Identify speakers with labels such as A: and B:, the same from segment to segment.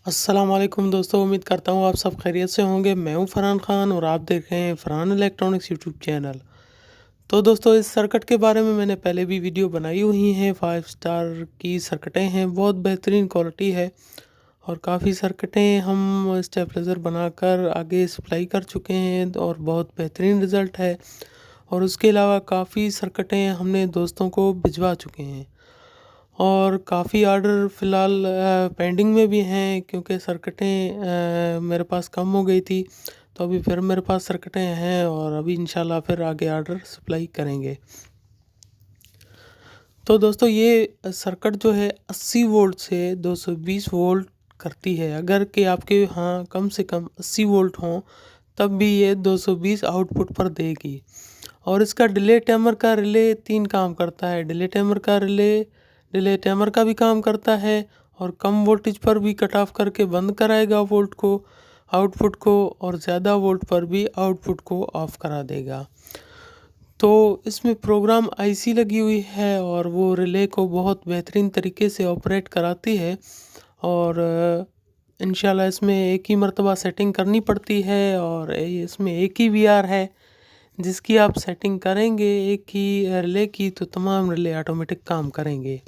A: अस्सलाम वालेकुम दोस्तों, उम्मीद करता हूँ आप सब खैरियत से होंगे। मैं हूँ फरहान ख़ान और आप देख रहे हैं फरहान इलेक्ट्रॉनिक्स यूट्यूब चैनल। तो दोस्तों, इस सर्किट के बारे में मैंने पहले भी वीडियो बनाई हुई हैं। 5 स्टार की सर्किटें हैं, बहुत बेहतरीन क्वालिटी है और काफ़ी सर्किटें हम स्टेबलाइज़र बनाकर आगे सप्लाई कर चुके हैं और बहुत बेहतरीन रिज़ल्ट है। और उसके अलावा काफ़ी सर्किटें हमने दोस्तों को भिजवा चुके हैं और काफ़ी ऑर्डर फ़िलहाल पेंडिंग में भी हैं, क्योंकि सर्किटें मेरे पास कम हो गई थी। तो अभी फिर मेरे पास सर्किटें हैं और अभी इंशाल्लाह फिर आगे ऑर्डर सप्लाई करेंगे। तो दोस्तों, ये सर्किट जो है 80 वोल्ट से 220 वोल्ट करती है। अगर कि आपके यहाँ कम से कम 80 वोल्ट हों तब भी ये 220 आउटपुट पर देगी। और इसका डिले टाइमर का रिले 3 काम करता है। डिले टाइमर का भी काम करता है और कम वोल्टेज पर भी कट ऑफ करके बंद कराएगा वोल्ट को, आउटपुट को, और ज़्यादा वोल्ट पर भी आउटपुट को ऑफ करा देगा। तो इसमें प्रोग्राम आईसी लगी हुई है और वो रिले को बहुत बेहतरीन तरीके से ऑपरेट कराती है। और इंशाल्लाह इसमें एक ही मर्तबा सेटिंग करनी पड़ती है और इसमें एक ही वीआर है जिसकी आप सेटिंग करेंगे एक ही रिले की, तो तमाम रिले ऑटोमेटिक काम करेंगे।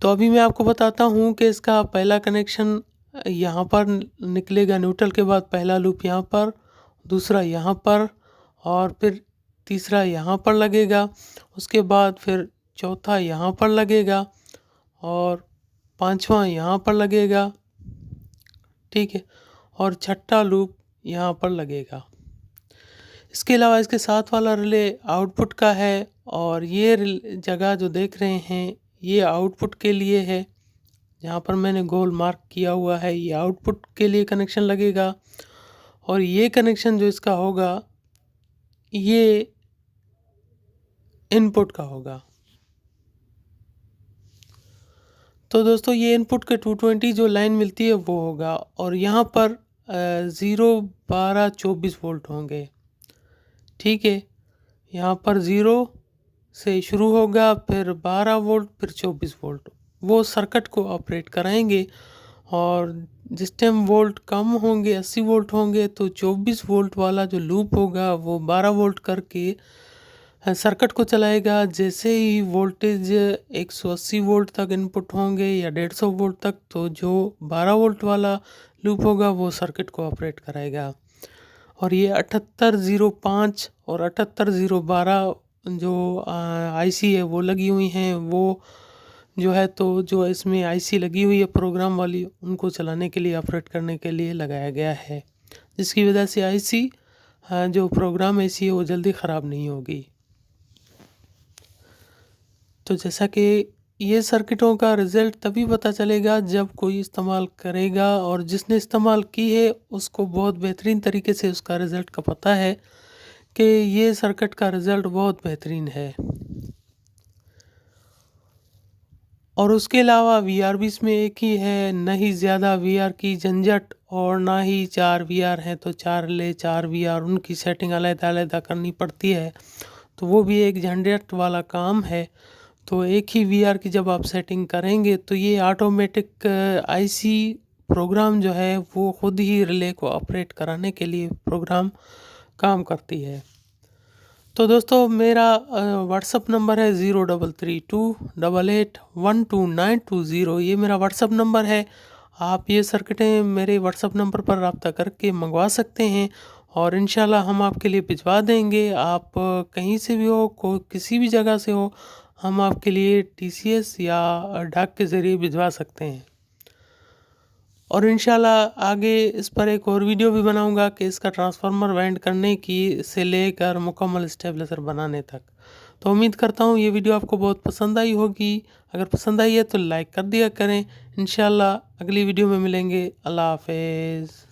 A: तो अभी मैं आपको बताता हूँ कि इसका पहला कनेक्शन यहाँ पर निकलेगा। न्यूट्रल के बाद पहला लूप यहाँ पर, दूसरा यहाँ पर और फिर तीसरा यहाँ पर लगेगा। उसके बाद फिर चौथा यहाँ पर लगेगा और पांचवा यहाँ पर लगेगा, ठीक है, और छठा लूप यहाँ पर लगेगा। इसके अलावा इसके साथ वाला रिले आउटपुट का है और ये जगह जो देख रहे हैं ये आउटपुट के लिए है। यहाँ पर मैंने गोल मार्क किया हुआ है, ये आउटपुट के लिए कनेक्शन लगेगा। और ये कनेक्शन जो इसका होगा ये इनपुट का होगा। तो दोस्तों, ये इनपुट के 220 जो लाइन मिलती है वो होगा और यहाँ पर 0 12 24 वोल्ट होंगे, ठीक है। यहाँ पर 0 से शुरू होगा, फिर 12 वोल्ट, फिर 24 वोल्ट वो सर्किट को ऑपरेट कराएंगे। और जिस टाइम वोल्ट कम होंगे, 80 वोल्ट होंगे, तो 24 वोल्ट वाला जो लूप होगा वो 12 वोल्ट करके सर्किट को चलाएगा। जैसे ही वोल्टेज 180 वोल्ट तक इनपुट होंगे या 150 वोल्ट तक, तो जो 12 वोल्ट वाला लूप होगा वो सर्किट को ऑपरेट कराएगा। और ये 7805 और 78012 जो आईसी है वो लगी हुई हैं। वो जो है, तो जो इसमें आईसी लगी हुई है प्रोग्राम वाली, उनको चलाने के लिए, ऑपरेट करने के लिए लगाया गया है, जिसकी वजह से आईसी जो प्रोग्राम आईसी है वो जल्दी ख़राब नहीं होगी। तो जैसा कि ये सर्किटों का रिज़ल्ट तभी पता चलेगा जब कोई इस्तेमाल करेगा, और जिसने इस्तेमाल की है उसको बहुत बेहतरीन तरीके से उसका रिज़ल्ट का पता है कि ये सर्किट का रिज़ल्ट बहुत बेहतरीन है। और उसके अलावा वीआर भी इसमें एक ही है, न ही ज़्यादा वीआर की झंझट और ना ही 4 वीआर हैं तो 4 रिले 4 वीआर, उनकी सेटिंग अलग-अलग करनी पड़ती है, तो वो भी एक झंझट वाला काम है। तो एक ही वीआर की जब आप सेटिंग करेंगे तो ये ऑटोमेटिक आईसी प्रोग्राम जो है वो खुद ही रिले को ऑपरेट कराने के लिए प्रोग्राम काम करती है। तो दोस्तों, मेरा व्हाट्सअप नंबर है 0332881290। ये मेरा व्हाट्सअप नंबर है। आप ये सर्किटें मेरे व्हाट्सअप नंबर पर रब्ता करके मंगवा सकते हैं और इंशाल्लाह हम आपके लिए भिजवा देंगे। आप कहीं से भी हो, किसी भी जगह से हो, हम आपके लिए टीसीएस या डाक के ज़रिए भिजवा सकते हैं। और इंशाल्लाह आगे इस पर एक और वीडियो भी बनाऊंगा कि इसका ट्रांसफार्मर वाइंड करने की से लेकर मुकम्मल स्टेबलाइज़र बनाने तक। तो उम्मीद करता हूँ ये वीडियो आपको बहुत पसंद आई होगी। अगर पसंद आई है तो लाइक कर दिया करें। इंशाल्लाह अगली वीडियो में मिलेंगे। अल्लाह हाफ़िज़।